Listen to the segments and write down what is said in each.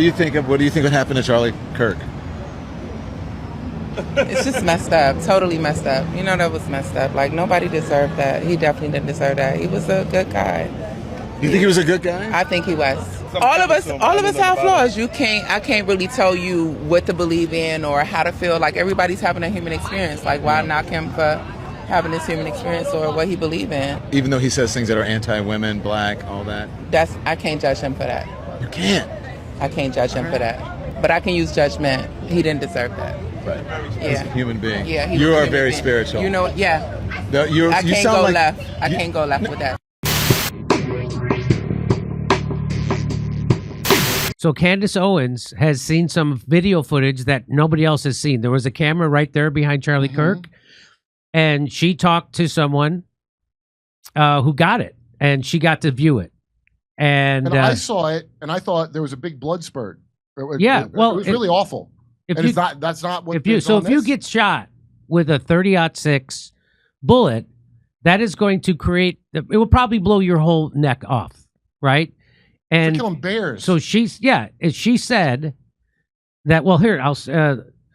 What do you think would happen to Charlie Kirk? It's just messed up, totally messed up. You know that was messed up. Like, nobody deserved that. He definitely didn't deserve that. He was a good guy. You think he was a good guy? I think he was. All of us have flaws. I can't really tell you what to believe in or how to feel. Like, everybody's having a human experience. Like, why knock him for having this human experience or what he believe in? Even though he says things that are anti-women, black, all that. I can't judge him for that. You can't. I can't judge him for that. But I can use judgment. He didn't deserve that. Right. Yeah. As a human being. Yeah. You are very spiritual. You know, yeah. I can't go left. I can't go left with that. So Candace Owens has seen some video footage that nobody else has seen. There was a camera right there behind Charlie Kirk, and she talked to someone who got it, and she got to view it. And I saw it, and I thought there was a big blood spurt. It was really awful. That's not what. If you get shot with a 30-06 bullet, that is going to create. It will probably blow your whole neck off, right? And killing bears. So she said that. Well, here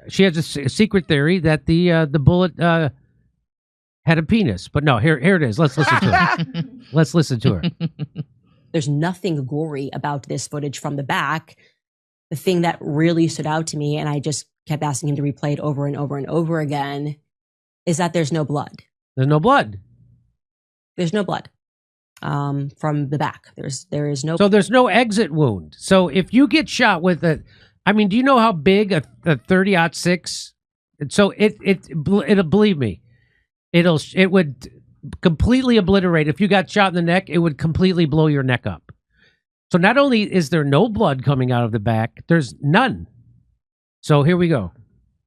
she has a secret theory that the bullet had a penis, but no. Here it is. Let's listen to her. Let's listen to her. There's nothing gory about this footage from the back. The thing that really stood out to me, and I just kept asking him to replay it over and over and over again, is that there's no blood. There's no blood. There's no blood. From the back. There is no. So there's no exit wound. So if you get shot with do you know how big a 30-06? So it'll believe me, it would completely obliterate. If you got shot in the neck, it would completely blow your neck up. So not only is there no blood coming out of the back, there's none. So here we go.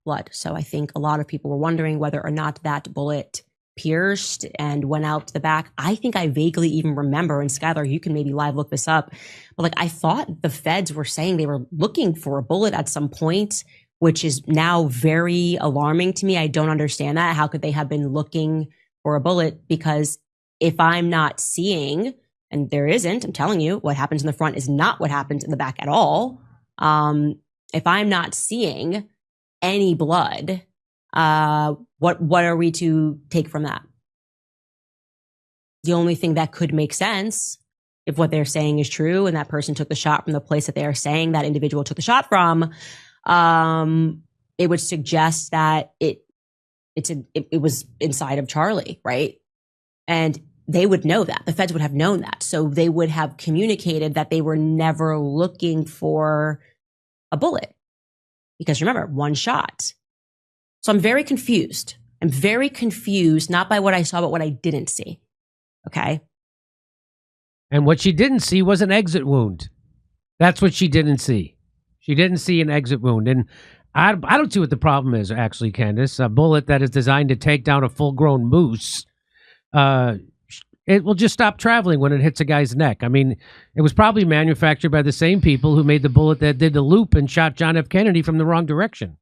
Blood. So I think a lot of people were wondering whether or not that bullet pierced and went out to the back. I think I vaguely even remember, and Skylar, you can maybe live look this up, but I thought the feds were saying they were looking for a bullet at some point, which is now very alarming to me. I don't understand that. How could they have been looking for a bullet? Because if I'm not seeing, and there isn't, I'm telling you, what happens in the front is not what happens in the back at all. If I'm not seeing any blood, what are we to take from that? The only thing that could make sense, if what they're saying is true and that person took the shot from the place that they are saying that individual took the shot from, it would suggest that it was inside of Charlie, right? And they would know that. The feds would have known that. So they would have communicated that they were never looking for a bullet. Because remember, one shot. So I'm very confused. I'm very confused, not by what I saw, but what I didn't see. Okay? And what she didn't see was an exit wound. That's what she didn't see. She didn't see an exit wound. And I don't see what the problem is, actually, Candace. A bullet that is designed to take down a full-grown moose, it will just stop traveling when it hits a guy's neck. I mean, it was probably manufactured by the same people who made the bullet that did the loop and shot John F. Kennedy from the wrong direction.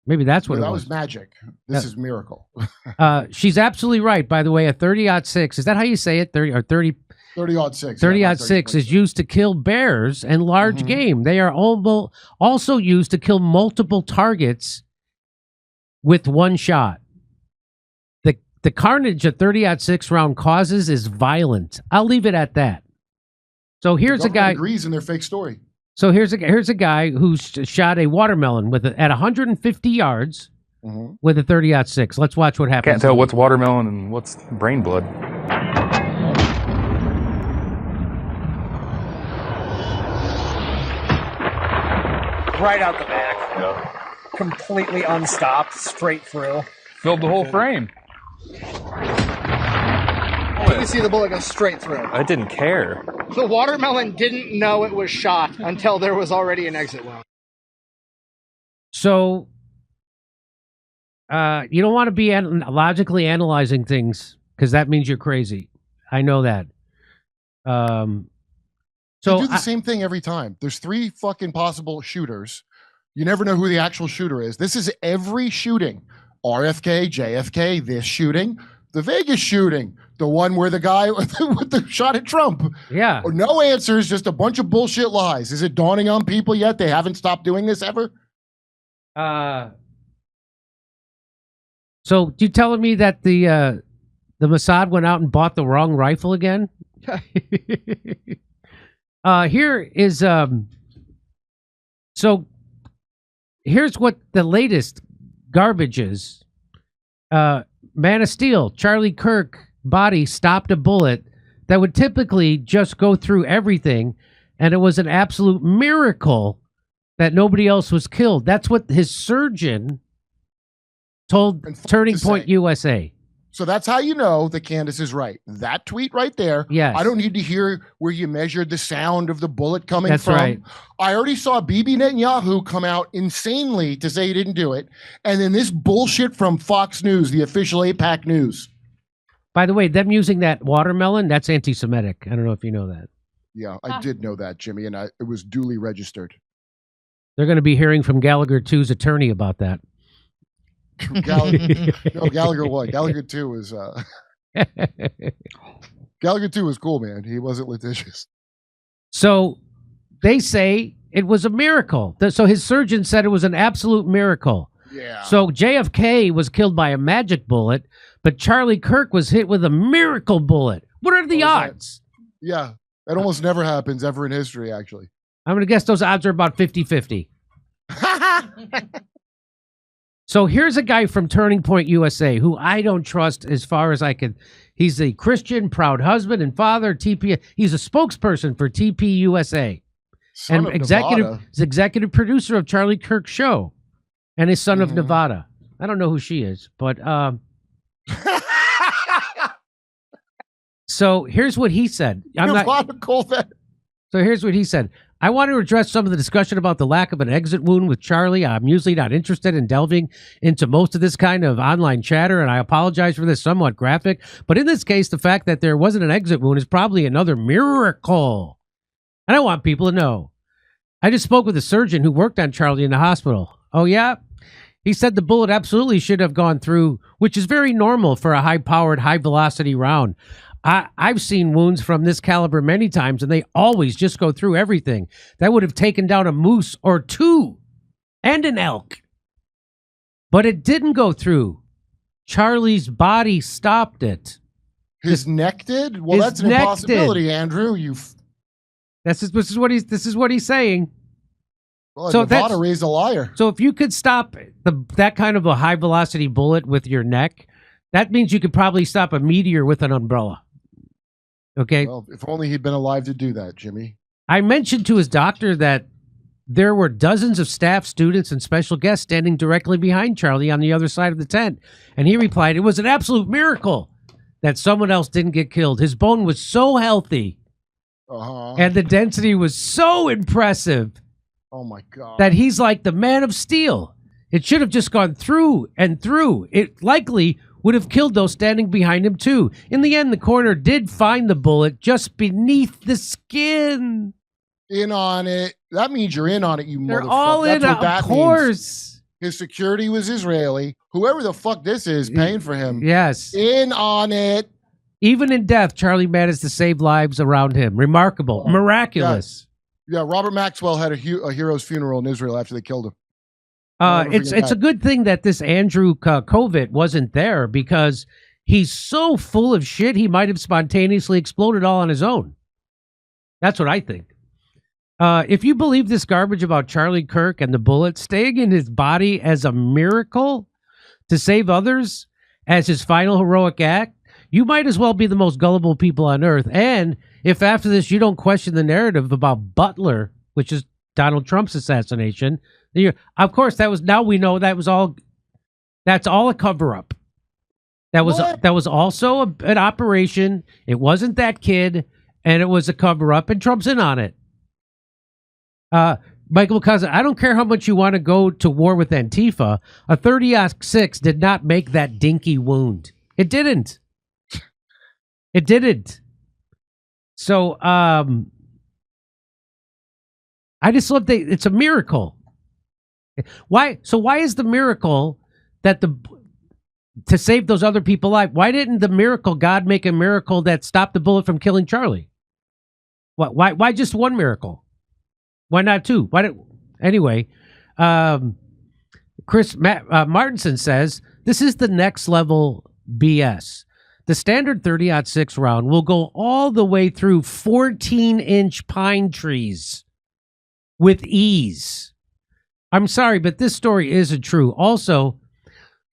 Maybe that's what it was. That was magic. This is miracle. She's absolutely right, by the way. A 30-06, is that how you say it? 30-06. 30-06 is used to kill bears and large game. They are also used to kill multiple targets with one shot. The carnage a 30-06 round causes is violent. I'll leave it at that. So here's a guy agrees in their fake story. So here's a guy who shot a watermelon at 150 yards with a 30-06. Let's watch what happens. Can't tell what's watermelon and what's brain blood. Right out the back. Yep. Completely unstopped, straight through. Filled the whole frame. You can see the bullet go straight through. I didn't care. The watermelon didn't know it was shot until there was already an exit wound. So, you don't want to be logically analyzing things because that means you're crazy. I know that. So they do the same thing every time. There's 3 fucking possible shooters. You never know who the actual shooter is. This is every shooting. RFK, JFK, this shooting. The Vegas shooting, the one where the guy with the shot at Trump. Yeah. No answers, just a bunch of bullshit lies. Is it dawning on people yet? They haven't stopped doing this ever? So you telling me that the Mossad went out and bought the wrong rifle again? Here is so here's what the latest garbage is. Man of Steel, Charlie Kirk body stopped a bullet that would typically just go through everything, and it was an absolute miracle that nobody else was killed. That's what his surgeon told Turning Point USA. So that's how you know that Candace is right. That tweet right there. Yes. I don't need to hear where you measured the sound of the bullet coming That's from. right. I already saw Bibi Netanyahu come out insanely to say he didn't do it. And then this bullshit from Fox News, the official AIPAC news. By the way, them using that watermelon, that's anti-Semitic. I don't know if you know that. Yeah, I did know that, Jimmy, and it was duly registered. They're going to be hearing from Gallagher 2's attorney about that. Gallagher what? Gallagher 2 was Gallagher 2 was cool, man. He wasn't litigious. So they say it was a miracle. So his surgeon said it was an absolute miracle. Yeah. So JFK was killed by a magic bullet, but Charlie Kirk was hit with a miracle bullet. What are the odds? Yeah. That almost never happens ever in history, actually. I'm going to guess those odds are about 50-50. So here's a guy from Turning Point USA who I don't trust as far as I could. He's a Christian, proud husband and father. TP. He's a spokesperson for TP USA. Son and of Nevada. he's executive producer of Charlie Kirk's show and his son of Nevada. I don't know who she is, but so here's what he said. So here's what he said. I want to address some of the discussion about the lack of an exit wound with Charlie. I'm usually not interested in delving into most of this kind of online chatter, and I apologize for this somewhat graphic. But in this case, the fact that there wasn't an exit wound is probably another miracle. And I want people to know. I just spoke with a surgeon who worked on Charlie in the hospital. Oh, yeah? He said the bullet absolutely should have gone through, which is very normal for a high-powered, high-velocity round. I've seen wounds from this caliber many times, and they always just go through everything. That would have taken down a moose or two and an elk. But it didn't go through. Charlie's body stopped it. His neck did? Well, that's an impossibility, Andrew. This is what he's saying. Well, so Nevada raised a liar. So if you could stop that kind of a high velocity bullet with your neck, that means you could probably stop a meteor with an umbrella. Okay. Well, if only he'd been alive to do that, Jimmy. I mentioned to his doctor that there were dozens of staff, students, and special guests standing directly behind Charlie on the other side of the tent. And he replied, it was an absolute miracle that someone else didn't get killed. His bone was so healthy. And the density was so impressive. Oh, my God. That he's like the Man of Steel. It should have just gone through and through. It likely would have killed those standing behind him, too. In the end, the coroner did find the bullet just beneath the skin. In on it. That means you're in on it, you motherfucker. They're all in, of course. His security was Israeli. Whoever the fuck this is paying for him. Yes. In on it. Even in death, Charlie managed to save lives around him. Remarkable. Miraculous. Yeah, Robert Maxwell had a hero's funeral in Israel after they killed him. It's a good thing that this Andrew Kovic wasn't there, because he's so full of shit he might have spontaneously exploded all on his own. That's what I think. If you believe this garbage about Charlie Kirk and the bullet staying in his body as a miracle to save others as his final heroic act, you might as well be the most gullible people on earth. And if after this you don't question the narrative about Butler, which is Donald Trump's assassination, of course we know that's all a cover-up. That was also an operation. It wasn't that kid, and it was a cover-up, and Trump's in on it. Michael Cousin, I don't care how much you want to go to war with Antifa. A 30-6 did not make that dinky wound. It didn't. It didn't. So, I just love that it's a miracle. Why? So why is the miracle that to save those other people alive. Why didn't the miracle God make a miracle that stopped the bullet from killing Charlie? Why just one miracle? Why not two? Anyway, Chris Martinson says this is the next level BS. The standard 30-06 round will go all the way through 14-inch pine trees with ease. I'm sorry, but this story isn't true. Also,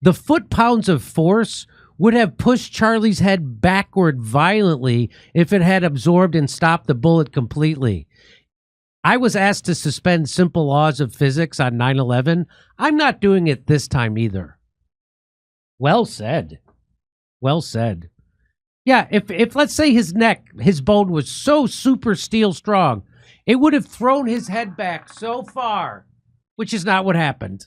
the foot-pounds of force would have pushed Charlie's head backward violently if it had absorbed and stopped the bullet completely. I was asked to suspend simple laws of physics on 9/11. I'm not doing it this time either. Well said. Well said. Yeah, if let's say his neck, his bone was so super steel strong, it would have thrown his head back so far, which is not what happened.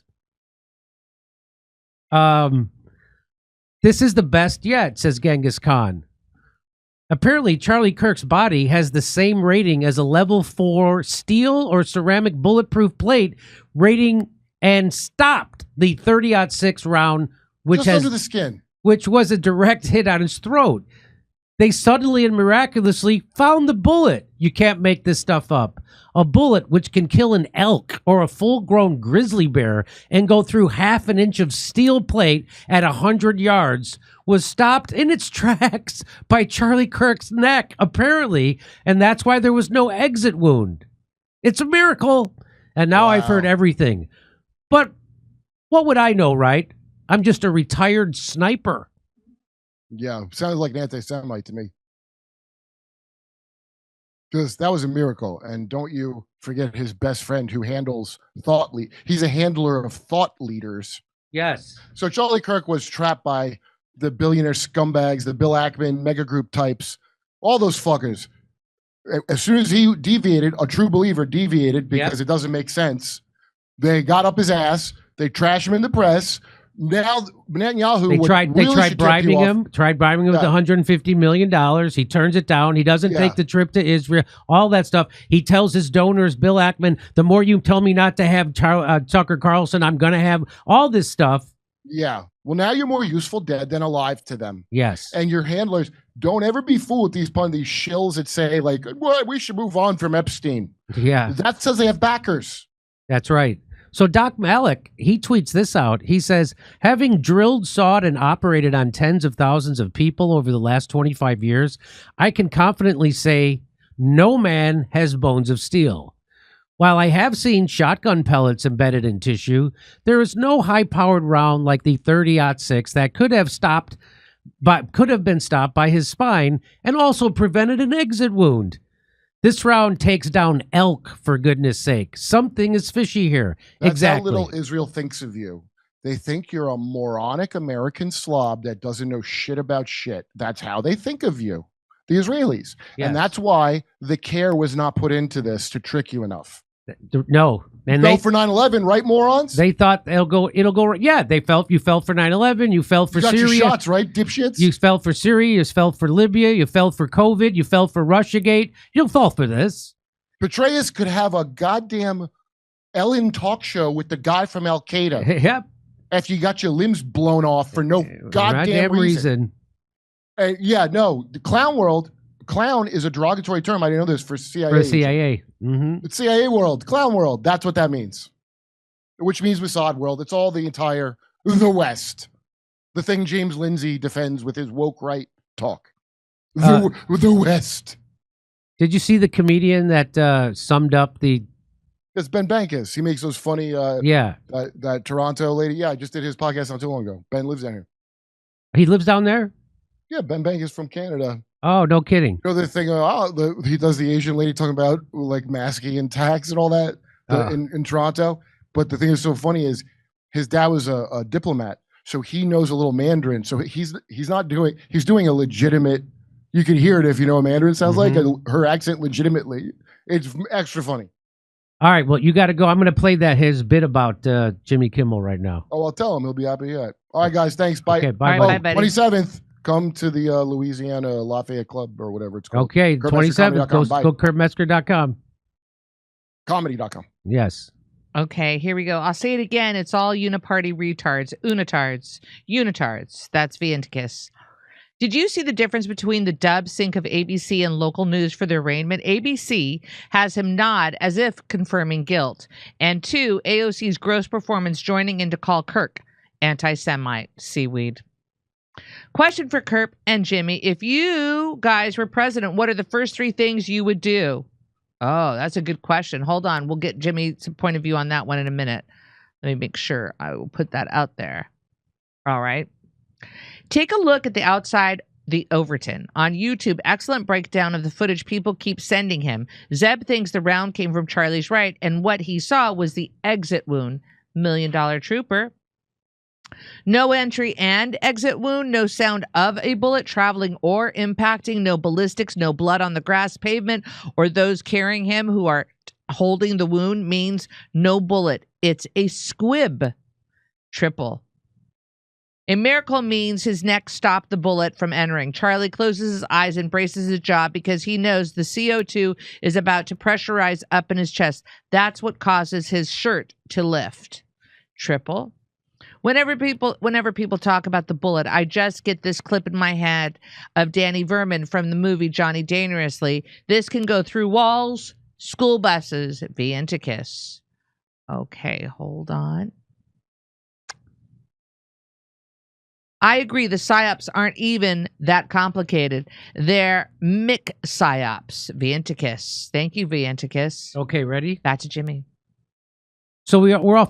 This is the best yet, says Genghis Khan. Apparently, Charlie Kirk's body has the same rating as a level 4 steel or ceramic bulletproof plate rating and stopped the 30-06 round, Just under the skin. which was a direct hit on his throat. They suddenly and miraculously found the bullet. You can't make this stuff up. A bullet which can kill an elk or a full-grown grizzly bear and go through half an inch of steel plate at 100 yards was stopped in its tracks by Charlie Kirk's neck, apparently, and that's why there was no exit wound. It's a miracle. And now I've heard everything. But what would I know, right? I'm just a retired sniper. Yeah, sounds like an anti-Semite to me. Because that was a miracle. And don't you forget his best friend who handles he's a handler of thought leaders. Yes. So Charlie Kirk was trapped by the billionaire scumbags, the Bill Ackman mega group types, all those fuckers. As soon as he deviated, a true believer deviated because it doesn't make sense. They got up his ass. They trashed him in the press. Now Netanyahu They tried bribing him. Tried bribing him with $150 million. He turns it down. He doesn't take the trip to Israel. All that stuff. He tells his donors, Bill Ackman, the more you tell me not to have Tucker Carlson, I'm gonna have all this stuff. Yeah. Well, now you're more useful dead than alive to them. Yes. And your handlers, don't ever be fooled with these shills that say like, well, we should move on from Epstein. Yeah. That says they have backers. That's right. So Doc Malik, he tweets this out. He says, having drilled, sawed, and operated on tens of thousands of people over the last 25 years, I can confidently say no man has bones of steel. While I have seen shotgun pellets embedded in tissue, there is no high-powered round like the 30-06 that could have been stopped by his spine and also prevented an exit wound. This round takes down elk, for goodness sake. Something is fishy here. That's exactly. how little Israel thinks of you. They think you're a moronic American slob that doesn't know shit about shit. That's how they think of you, the Israelis. Yes. And that's why the care was not put into this to trick you enough. No. And they fell for 9/11, right, morons? They thought it'll go. Yeah, you fell for 9/11. You fell for you got Syria. Your shots, right, dipshits? You fell for Syria. You fell for Libya. You fell for COVID. You fell for Russiagate. You'll fall for this. Petraeus could have a goddamn Ellen talk show with the guy from Al Qaeda. Yep. After you got your limbs blown off for no goddamn reason. The clown world. Clown is a derogatory term. I didn't know this for CIA. For CIA. Mm-hmm. It's CIA world, clown world. That's what that means. Which means Mossad world. It's all the West. The thing James Lindsay defends with his woke right talk. The West. Did you see the comedian that summed up the... It's Ben Bankus. He makes those funny... That Toronto lady. Yeah, I just did his podcast not too long ago. Ben lives down here. He lives down there? Yeah, Ben Bankus from Canada. Oh, no kidding. You know the thing, he does the Asian lady talking about like masking and tax and all that in Toronto. But the thing that's so funny is his dad was a diplomat, so he knows a little Mandarin. So he's doing a legitimate, you can hear it if you know what Mandarin sounds like, her accent legitimately. It's extra funny. All right, well, you got to go. I'm going to play his bit about Jimmy Kimmel right now. Oh, I'll tell him. He'll be happy yet. All right, guys, thanks. Bye. Okay, bye, bye, buddy. 27th. Come to the Louisiana Lafayette Club or whatever it's called. Okay, 27th. Go KurtMetzger.com. Comedy.com. Yes. Okay, here we go. I'll say it again. It's all uniparty retards. Unitards. Unitards. That's Vienticus. Did you see the difference between the dub sync of ABC and local news for the arraignment? ABC has him nod as if confirming guilt. And 2, AOC's gross performance joining in to call Kirk anti-Semite. Seaweed. Question for Kirk and Jimmy. If you guys were president, what are the first 3 things you would do? Oh, that's a good question. Hold on. We'll get Jimmy's point of view on that one in a minute. Let me make sure I will put that out there. All right. Take a look at the outside the Overton on YouTube. Excellent breakdown of the footage people keep sending him. Zeb thinks the round came from Charlie's right, and what he saw was the exit wound. $1 Million Trooper. No entry and exit wound, no sound of a bullet traveling or impacting, no ballistics, no blood on the grass pavement or those carrying him who are holding the wound means no bullet. It's a squib. Triple. A miracle means his neck stopped the bullet from entering. Charlie closes his eyes and braces his jaw because he knows the CO2 is about to pressurize up in his chest. That's what causes his shirt to lift. Triple. Whenever people talk about the bullet, I just get this clip in my head of Danny Verman from the movie Johnny Dangerously. This can go through walls, school buses, Vienticus. Okay, hold on. I agree, the psyops aren't even that complicated. They're Mick psyops, Vienticus. Thank you, Vienticus. Okay, ready? Back to Jimmy. So we're all